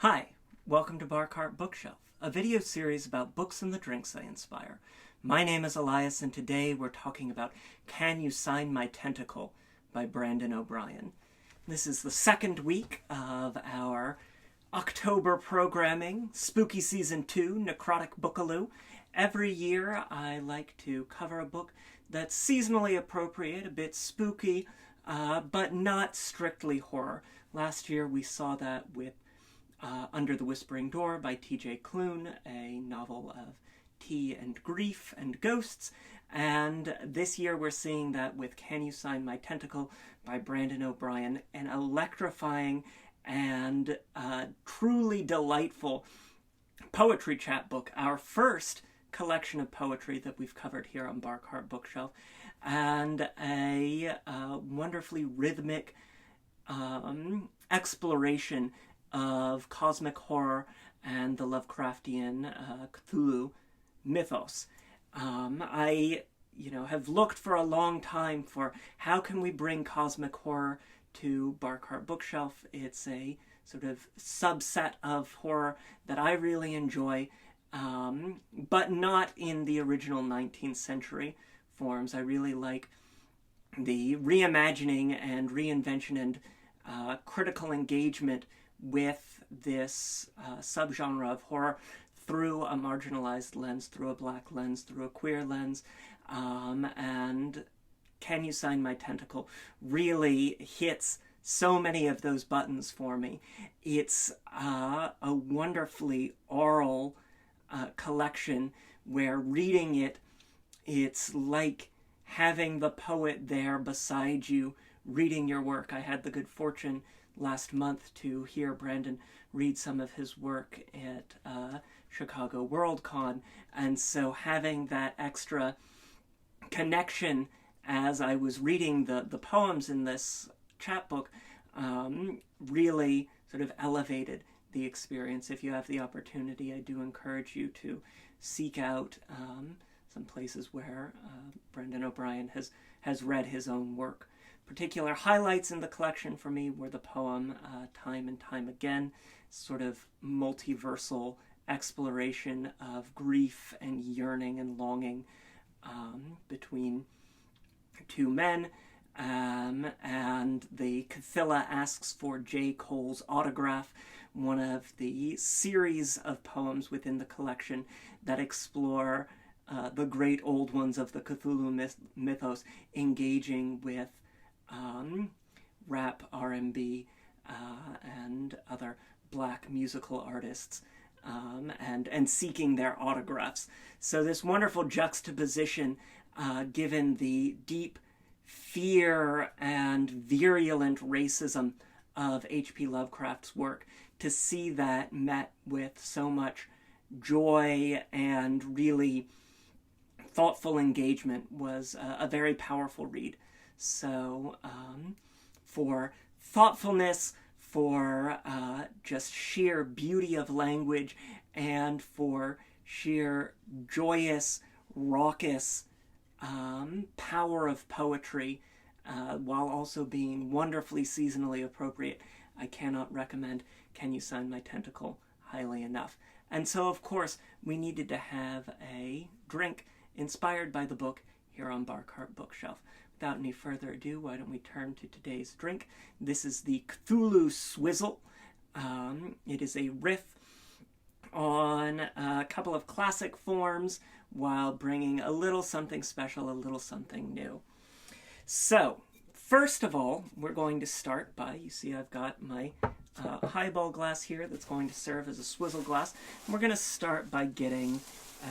Hi, welcome to Bar Cart Bookshelf, a video series about books and the drinks they inspire. My name is Elias, and today we're talking about Can You Sign My Tentacle by Brandon O'Brien. This is the second week of our October programming, Spooky Season 2, Necrotic Bookaloo. Every year I like to cover a book that's seasonally appropriate, a bit spooky, but not strictly horror. Last year we saw that with Under the Whispering Door by T.J. Klune, a novel of tea and grief and ghosts. And this year we're seeing that with Can You Sign My Tentacle by Brandon O'Brien, an electrifying and truly delightful poetry chapbook, our first collection of poetry that we've covered here on Bar Cart Bookshelf, and a wonderfully rhythmic exploration of cosmic horror and the Lovecraftian Cthulhu mythos. I have looked for a long time for how can we bring cosmic horror to Bar Cart Bookshelf. It's a sort of subset of horror that I really enjoy, but not in the original 19th century forms. I really like the reimagining and reinvention and critical engagement with this subgenre of horror through a marginalized lens, through a black lens, through a queer lens, and Can You Sign My Tentacle really hits so many of those buttons for me. It's a wonderfully oral collection where reading it, it's like having the poet there beside you reading your work. I had the good fortune last month to hear Brandon read some of his work at Chicago WorldCon, and so having that extra connection as I was reading the poems in this chapbook really sort of elevated the experience. If you have the opportunity, I do encourage you to seek out some places where Brandon O'Brien has read his own work. Particular highlights in the collection for me were the poem Time and Time Again, sort of multiversal exploration of grief and yearning and longing between two men, and the Cthulhu Asks for J. Cole's Autograph, one of the series of poems within the collection that explore the great old ones of the Cthulhu mythos, engaging with rap, R&B, and other black musical artists, and seeking their autographs. So this wonderful juxtaposition, given the deep fear and virulent racism of H.P. Lovecraft's work, to see that met with so much joy and really thoughtful engagement was a very powerful read. So for thoughtfulness, for just sheer beauty of language, and for sheer joyous, raucous power of poetry, while also being wonderfully seasonally appropriate, I cannot recommend Can You Sign My Tentacle highly enough. And so, of course, we needed to have a drink inspired by the book here on Bar Cart Bookshelf. Without any further ado, why don't we turn to today's drink? This is the Cthulhu Swizzle. It is a riff on a couple of classic forms while bringing a little something special, a little something new. So, first of all, we're going to start by, you see I've got my highball glass here that's going to serve as a swizzle glass. We're going to start by getting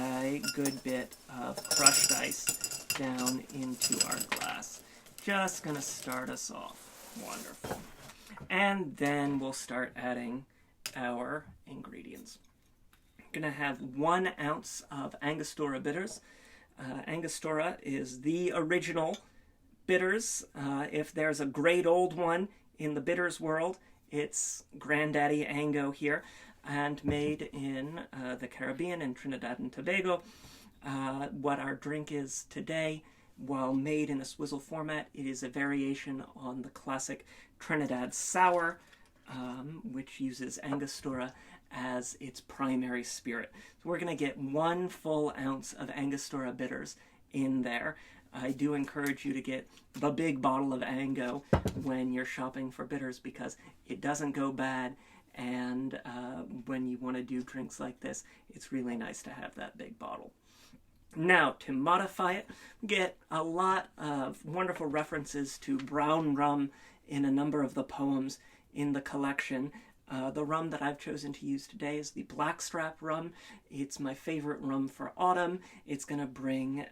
a good bit of crushed ice down into our glass. Just going to start us off. Wonderful. And then we'll start adding our ingredients. I'm going to have 1 ounce of Angostura bitters. Angostura is the original bitters. If there's a great old one in the bitters world, it's Granddaddy Ango here, and made in the Caribbean, in Trinidad and Tobago. What our drink is today, while made in a swizzle format, it is a variation on the classic Trinidad Sour, which uses Angostura as its primary spirit. So we're going to get 1 full ounce of Angostura bitters in there. I do encourage you to get the big bottle of Ango when you're shopping for bitters because it doesn't go bad, and when you want to do drinks like this, it's really nice to have that big bottle. Now, to modify it, get a lot of wonderful references to brown rum in a number of the poems in the collection. The rum that I've chosen to use today is the Blackstrap rum. It's my favorite rum for autumn. It's going to bring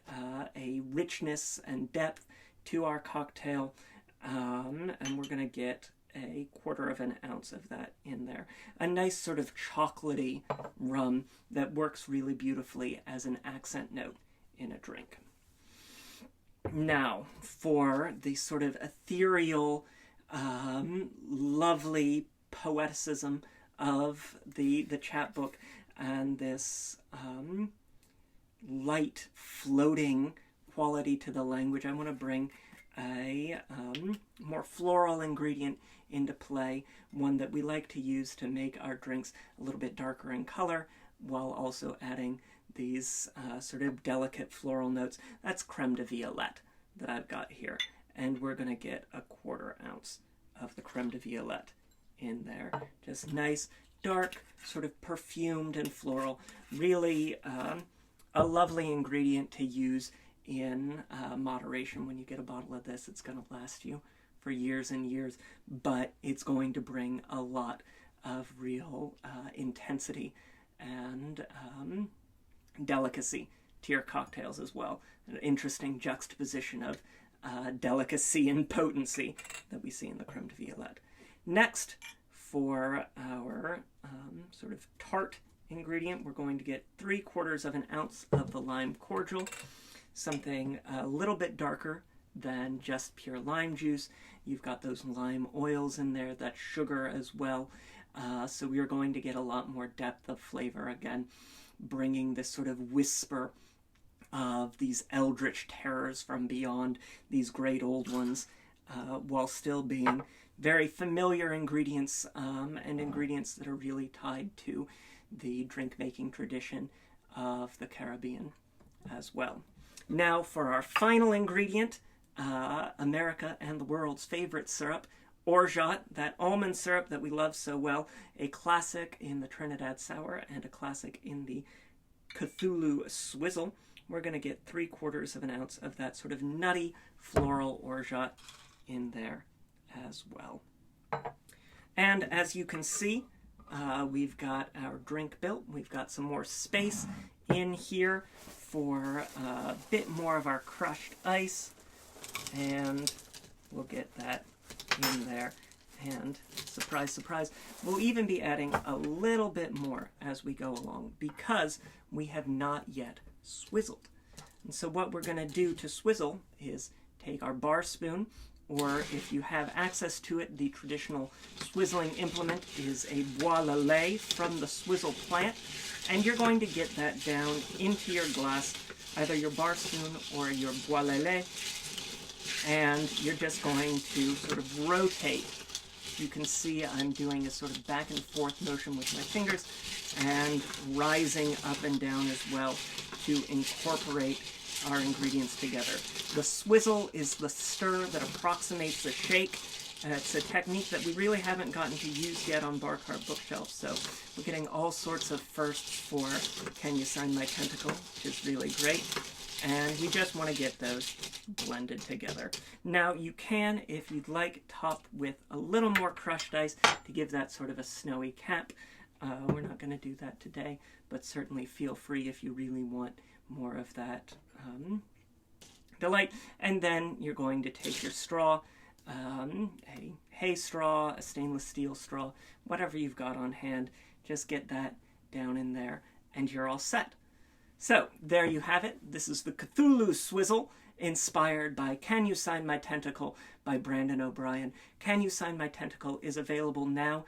a richness and depth to our cocktail, and we're going to get a 1/4 of an ounce of that in there. A nice sort of chocolatey rum that works really beautifully as an accent note in a drink. Now, for the sort of ethereal, lovely poeticism of the chapbook and this light floating quality to the language, I want to bring a more floral ingredient into play, one that we like to use to make our drinks a little bit darker in color while also adding these sort of delicate floral notes. That's Creme de Violette that I've got here, and we're going to get a 1/4 ounce of the Creme de Violette in there. Just nice, dark, sort of perfumed and floral. Really a lovely ingredient to use in moderation. When you get a bottle of this, it's going to last you for years and years, but it's going to bring a lot of real intensity and delicacy to your cocktails as well. An interesting juxtaposition of delicacy and potency that we see in the Creme de Violette. Next, for our sort of tart ingredient, we're going to get 3/4 of an ounce of the lime cordial, something a little bit darker than just pure lime juice. You've got those lime oils in there, that sugar as well. So we are going to get a lot more depth of flavor, again, bringing this sort of whisper of these eldritch terrors from beyond, these great old ones, while still being very familiar ingredients and ingredients that are really tied to the drink-making tradition of the Caribbean as well. Now for our final ingredient, America and the world's favorite syrup, orgeat, that almond syrup that we love so well, a classic in the Trinidad Sour and a classic in the Cthulhu Swizzle. We're going to get 3/4 of an ounce of that sort of nutty floral orgeat in there as well. And as you can see, we've got our drink built. We've got some more space in here for a bit more of our crushed ice, and we'll get that in there. And surprise, surprise, we'll even be adding a little bit more as we go along because we have not yet swizzled. And so what we're going to do to swizzle is take our bar spoon, or if you have access to it, the traditional swizzling implement is a bois lillet from the swizzle plant, and you're going to get that down into your glass, either your bar spoon or your bois lillet, and you're just going to sort of rotate. You can see I'm doing a sort of back and forth motion with my fingers and rising up and down as well to incorporate our ingredients together. The swizzle is the stir that approximates the shake. It's a technique that we really haven't gotten to use yet on Bar Cart Bookshelf, so we're getting all sorts of firsts for Can You Sign My Tentacle, which is really great. And we just want to get those blended together. Now you can, if you'd like, top with a little more crushed ice to give that sort of a snowy cap. We're not going to do that today, but certainly feel free if you really want more of that delight. And then you're going to take your straw, a hay straw, a stainless steel straw, whatever you've got on hand. Just get that down in there and you're all set. So there you have it. This is the Cthulhu Swizzle, inspired by Can You Sign My Tentacle by Brandon O'Brien. Can You Sign My Tentacle is available now.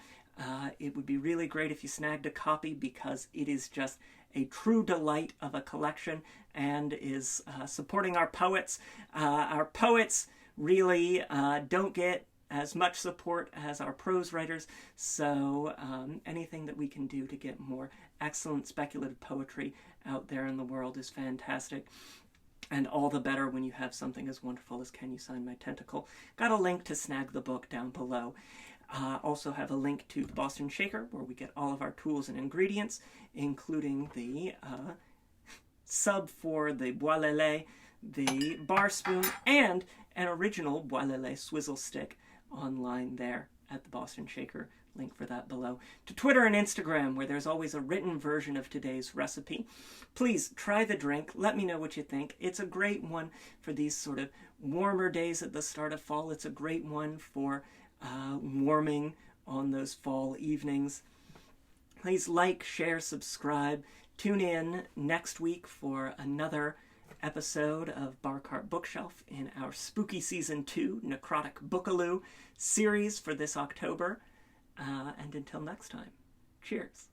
It would be really great if you snagged a copy because it is just a true delight of a collection and is supporting our poets. Our poets really don't get as much support as our prose writers, so anything that we can do to get more excellent speculative poetry out there in the world is fantastic. And all the better when you have something as wonderful as Can You Sign My Tentacle. Got a link to snag the book down below. Also have a link to the Boston Shaker, where we get all of our tools and ingredients, including the sub for the Bois-Lele, the bar spoon, and an original Bois-Lele swizzle stick online there at the Boston Shaker. Link for that below. To Twitter and Instagram, where there's always a written version of today's recipe. Please try the drink. Let me know what you think. It's a great one for these sort of warmer days at the start of fall. It's a great one for warming on those fall evenings. Please like, share, subscribe. Tune in next week for another episode of Bar Cart Bookshelf in our Spooky Season 2 Necrotic Bookaloo series for this October. And until next time, cheers.